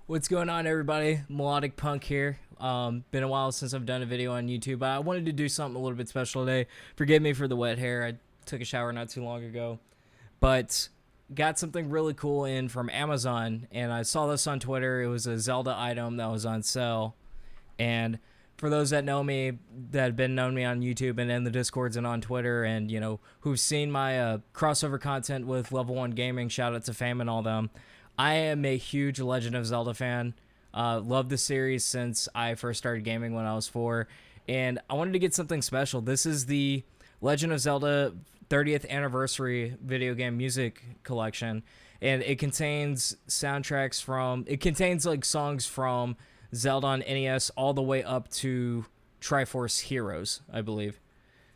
What's going on, everybody? Melodic Punk here. Been a while since I've done a video on YouTube, but I wanted to do something a little bit special today. Forgive me for the wet hair. I took a shower not too long ago, but got something really cool in from Amazon, and I saw this on Twitter. It was a Zelda item that was on sale, and for those that know me, that have been known me on YouTube and in the Discords and on Twitter, and who've seen my crossover content with Level 1 Gaming, shout out to Fame and all them. I am a huge Legend of Zelda fan. Love the series since I first started gaming when I was 4, and I wanted to get something special. This is the Legend of Zelda 30th anniversary video game music collection, and it contains soundtracks from, it contains like songs from Zelda on NES all the way up to Triforce Heroes, I believe.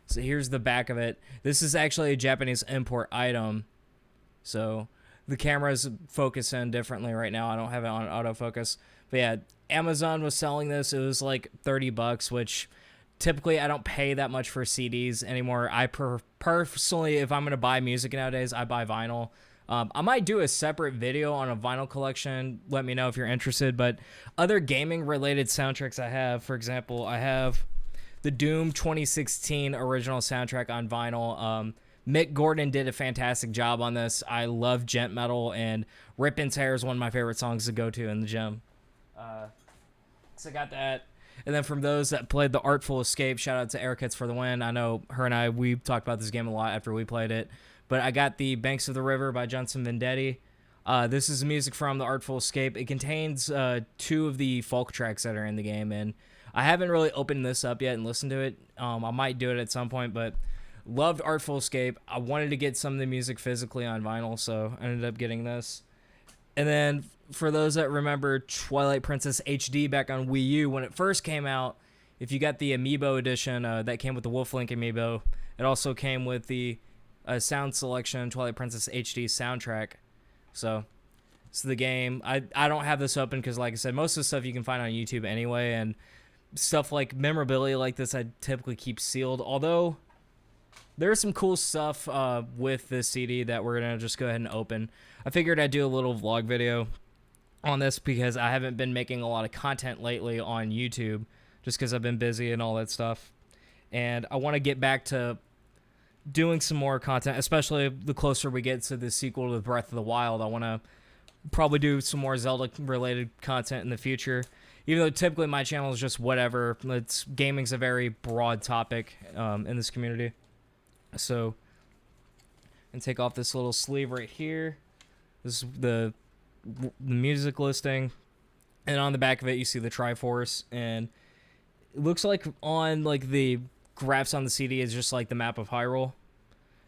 So here's the back of it. This is actually a Japanese import item, so the camera's focusing differently right now. I don't have it on autofocus. But yeah, Amazon was selling this. It was like $30, which typically I don't pay that much for CDs anymore. I personally, if I'm going to buy music nowadays, I buy vinyl. I might do a separate video on a vinyl collection. Let me know if you're interested. But other gaming-related soundtracks I have, for example, I have the Doom 2016 original soundtrack on vinyl. Mick Gordon did a fantastic job on this. I love gent metal, and Rippin's Hair is one of my favorite songs to go to in the gym. So I got that. And then from those that played the Artful Escape, shout out to Airkits for the win. I know her and I, we talked about this game a lot after we played it. But I got the Banks of the River by Johnson Vendetti. This is music from the Artful Escape. It contains 2 of the folk tracks that are in the game, and I haven't really opened this up yet and listened to it. I might do it at some point, but loved Artful Escape. I wanted to get some of the music physically on vinyl, so I ended up getting this. And then for those that remember Twilight Princess HD back on Wii U, when it first came out, if you got the Amiibo edition, that came with the Wolf Link Amiibo. It also came with the sound selection Twilight Princess HD soundtrack. So the game. I don't have this open because, like I said, most of the stuff you can find on YouTube anyway, and stuff like memorabilia like this I typically keep sealed. Although there's some cool stuff with this CD that we're going to just go ahead and open. I figured I'd do a little vlog video on this because I haven't been making a lot of content lately on YouTube just because I've been busy and all that stuff. And I want to get back to doing some more content, especially the closer we get to the sequel to Breath of the Wild. I want to probably do some more Zelda-related content in the future. Even though typically my channel is just whatever. Gaming's a very broad topic in this community. So, and take off this little sleeve right here. This is the music listing, and on the back of it you see the Triforce, and it looks like on like the graphs on the CD is just like the map of Hyrule,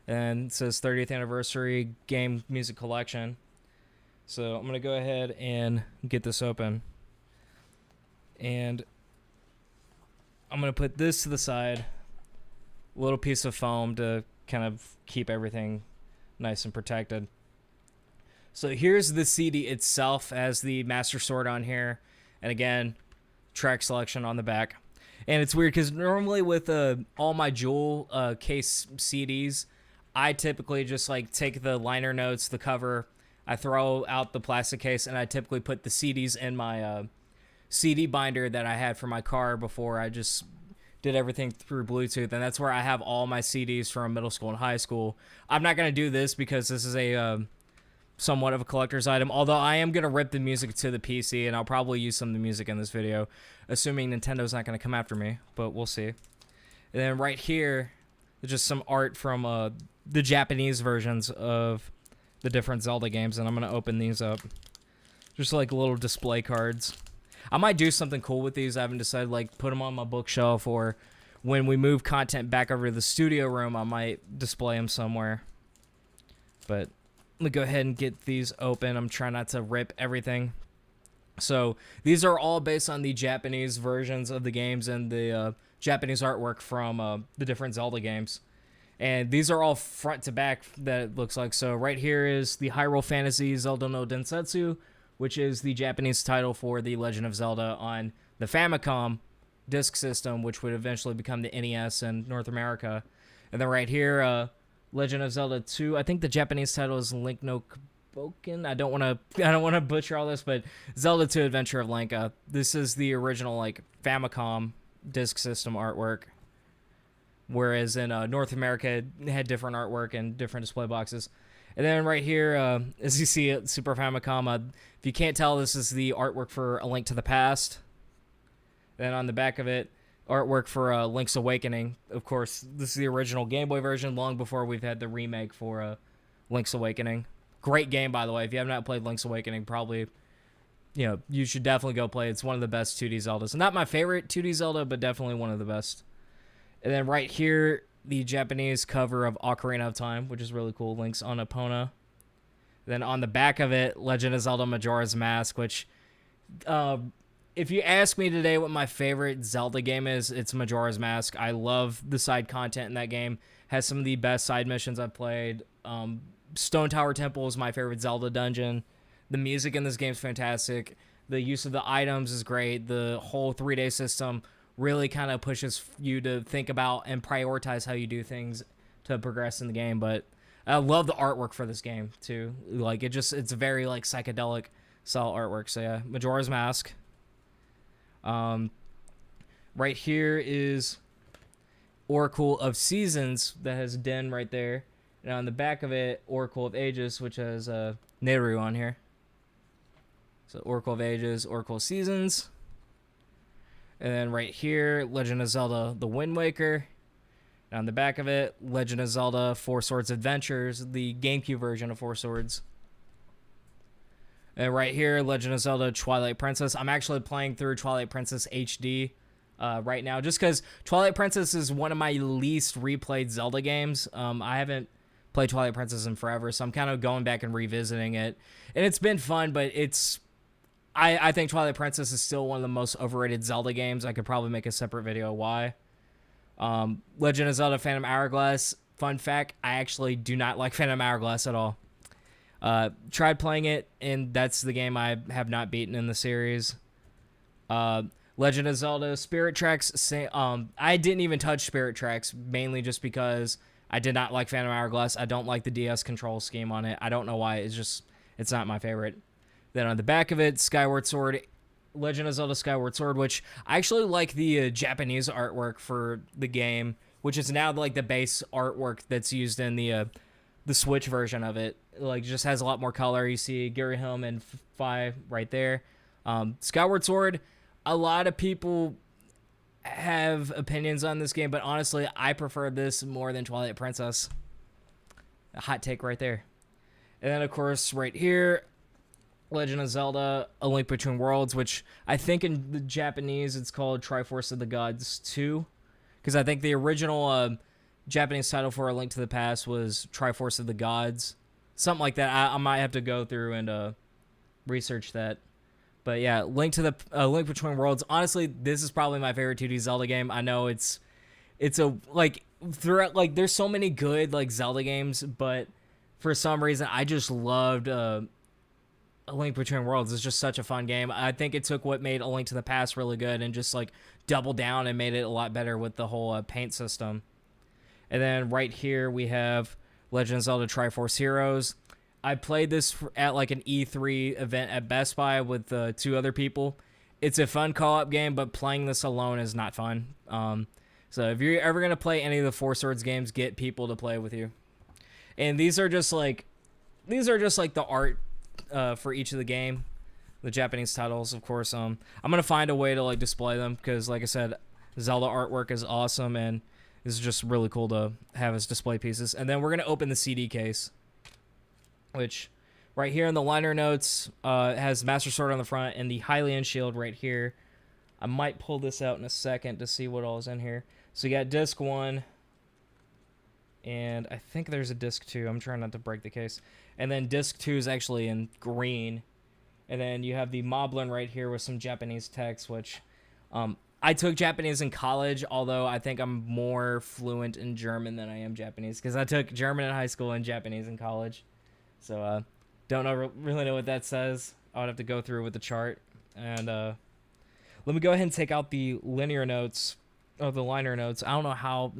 and it says 30th anniversary game music collection. So I'm gonna go ahead and get this open, and I'm gonna put this to the side, a little piece of foam to kind of keep everything nice and protected. So here's the CD itself as the Master Sword on here. And again, track selection on the back. And it's weird because normally with all my jewel case CDs, I typically just like take the liner notes, the cover, I throw out the plastic case, and I typically put the CDs in my CD binder that I had for my car before I just did everything through Bluetooth. And that's where I have all my CDs from middle school and high school. I'm not going to do this because this is a somewhat of a collector's item, although I am going to rip the music to the PC, and I'll probably use some of the music in this video, assuming Nintendo's not going to come after me, but we'll see. And then right here is just some art from the Japanese versions of the different Zelda games, and I'm going to open these up. Just like little display cards. I might do something cool with these. I haven't decided, like put them on my bookshelf, or when we move content back over to the studio room, I might display them somewhere. But let me go ahead and get these open. I'm trying not to rip everything. So these are all based on the Japanese versions of the games and the Japanese artwork from the different Zelda games. And these are all front to back that it looks like. So right here is the Hyrule Fantasy Zelda no Densetsu, which is the Japanese title for the Legend of Zelda on the Famicom disk system, which would eventually become the NES in North America. And then right here, Legend of Zelda 2. I think the Japanese title is Link no I don't want to butcher all this, but Zelda 2 Adventure of Link. This is the original like Famicom disk system artwork, whereas in North America it had different artwork and different display boxes. And then right here, as you see it, Super Famicom. If you can't tell, this is the artwork for A Link to the Past. Then on the back of it, artwork for Link's Awakening. Of course, this is the original Game Boy version, long before we've had the remake for Link's Awakening. Great game, by the way. If you have not played Link's Awakening, probably, you should definitely go play it. It's one of the best 2D Zeldas. Not my favorite 2D Zelda, but definitely one of the best. And then right here, the Japanese cover of Ocarina of Time, which is really cool. Link's on Epona. Then on the back of it, Legend of Zelda Majora's Mask, which, if you ask me today what my favorite Zelda game is, it's Majora's Mask. I love the side content in that game. Has some of the best side missions I've played. Stone Tower Temple is my favorite Zelda dungeon. The music in this game is fantastic. The use of the items is great. The whole 3-day system really kind of pushes you to think about and prioritize how you do things to progress in the game. But I love the artwork for this game too. Like it's very like psychedelic style artwork. So yeah, Majora's Mask. Right here is Oracle of Seasons that has Den right there. And on the back of it, Oracle of Ages, which has Nehru on here. So Oracle of Ages, Oracle of Seasons. And then right here, Legend of Zelda The Wind Waker. And on the back of it, Legend of Zelda Four Swords Adventures, the GameCube version of Four Swords. And right here, Legend of Zelda Twilight Princess. I'm actually playing through Twilight Princess HD right now, just because Twilight Princess is one of my least replayed Zelda games. I haven't played Twilight Princess in forever, so I'm kind of going back and revisiting it. And it's been fun, but I think Twilight Princess is still one of the most overrated Zelda games. I could probably make a separate video why. Legend of Zelda Phantom Hourglass. Fun fact, I actually do not like Phantom Hourglass at all. Tried playing it, and that's the game I have not beaten in the series. Legend of Zelda Spirit Tracks. I didn't even touch Spirit Tracks, mainly just because I did not like Phantom Hourglass. I don't like the DS control scheme on it. I don't know why. It's not my favorite. Then on the back of it, Skyward Sword, Legend of Zelda Skyward Sword, which I actually like the Japanese artwork for the game, which is now like the base artwork that's used in the Switch version of it. Like, just has a lot more color. You see Gary Helm and Fi right there. Skyward Sword, a lot of people have opinions on this game, but honestly, I prefer this more than Twilight Princess. A hot take right there. And then, of course, right here, Legend of Zelda A Link Between Worlds, which I think in the Japanese it's called Triforce of the Gods 2, because I think the original Japanese title for A Link to the Past was Triforce of the Gods, something like that. I might have to go through and research that. But yeah, Link Between Worlds. Honestly, this is probably my favorite 2D Zelda game. I know it's a throughout, like, there's so many good like Zelda games, but for some reason I just loved A Link Between Worlds. Is just such a fun game. I think it took what made A Link to the Past really good and just like doubled down and made it a lot better with the whole paint system. And then right here we have Legend of Zelda Triforce Heroes. I played this at like an E3 event at Best Buy with 2 other people. It's a fun co-op game, but playing this alone is not fun. So if you're ever gonna play any of the Four Swords games, get people to play with you. And these are just like the art for each of the game, the Japanese titles, of course. I'm gonna find a way to like display them, because like I said, Zelda artwork is awesome, and it's just really cool to have as display pieces. And then we're gonna open the CD case, which right here in the liner notes has Master Sword on the front and the Hylian shield right here. I might pull this out in a second to see what all is in here. So you got disc 1, and I think there's a disc 2. I'm trying not to break the case. And then disc 2 is actually in green. And then you have the Moblin right here with some Japanese text, which I took Japanese in college, although I think I'm more fluent in German than I am Japanese, because I took German in high school and Japanese in college. So don't really know what that says. I would have to go through with the chart. And let me go ahead and take out the linear notes. Oh, the liner notes. I don't know how.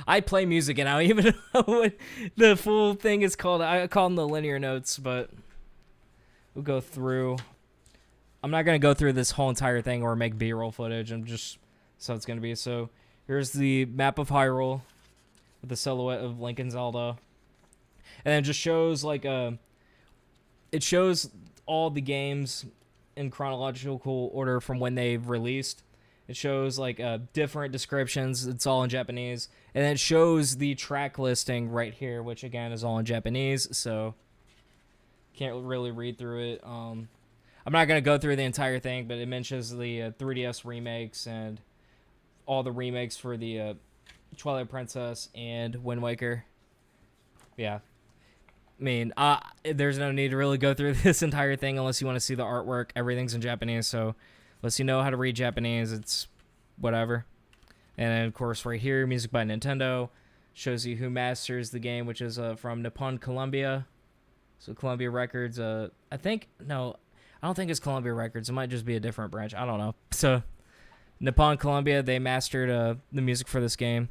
I play music and I don't even know what the full thing is called. I call them the linear notes, but we'll go through. I'm not going to go through this whole entire thing or make B-roll footage. I'm just, so it's going to be. So here's the map of Hyrule with the silhouette of Link and Zelda. And it just shows like it shows all the games in chronological order from when they've released. It shows like different descriptions. It's all in Japanese. And then it shows the track listing right here, which again is all in Japanese. So can't really read through it. I'm not going to go through the entire thing, but it mentions the 3DS remakes and all the remakes for the Twilight Princess and Wind Waker. Yeah. I mean, there's no need to really go through this entire thing unless you want to see the artwork. Everything's in Japanese, so unless you know how to read Japanese, it's whatever. And then, of course, right here, music by Nintendo. Shows you who masters the game, which is from Nippon Columbia. So Columbia Records, I don't think it's Columbia Records. It might just be a different branch. I don't know. So Nippon Columbia, they mastered the music for this game.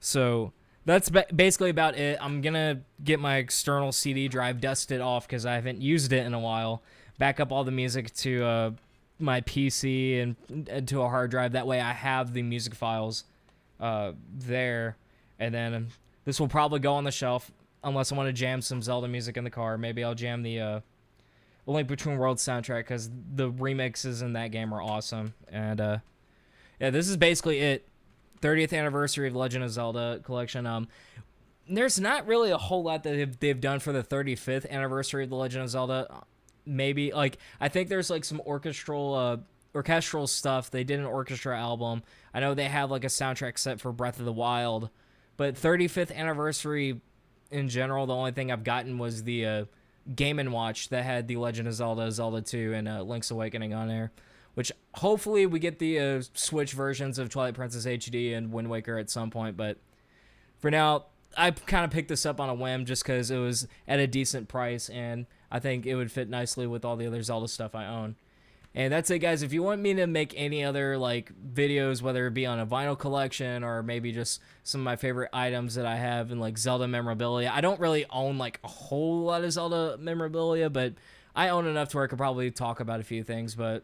So that's basically about it. I'm going to get my external CD drive dusted off because I haven't used it in a while. Back up all the music to my PC and to a hard drive. That way I have the music files there. And then this will probably go on the shelf unless I want to jam some Zelda music in the car. Maybe I'll jam the Link Between Worlds soundtrack because the remixes in that game are awesome. And yeah, this is basically it. 30th anniversary of The Legend of Zelda collection. There's not really a whole lot that they've done for the 35th anniversary of The Legend of Zelda. Maybe like I think there's like some orchestral stuff. They did an orchestra album. I know they have like a soundtrack set for Breath of the Wild, but 35th anniversary in general, the only thing I've gotten was the Game & Watch that had The Legend of Zelda, Zelda 2, and Link's Awakening on there. Which hopefully we get the Switch versions of Twilight Princess HD and Wind Waker at some point. But for now, I kind of picked this up on a whim just because it was at a decent price. And I think it would fit nicely with all the other Zelda stuff I own. And that's it, guys. If you want me to make any other like videos, whether it be on a vinyl collection or maybe just some of my favorite items that I have in like Zelda memorabilia. I don't really own like a whole lot of Zelda memorabilia, but I own enough to where I could probably talk about a few things. But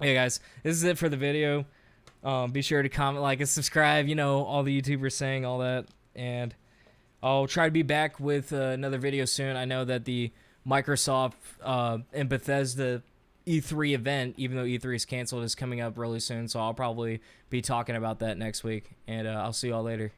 hey guys, this is it for the video. Be sure to comment, like, and subscribe. You know, all the YouTubers saying all that. And I'll try to be back with another video soon. I know that the Microsoft and Bethesda E3 event, even though E3 is canceled, is coming up really soon. So I'll probably be talking about that next week. And I'll see you all later.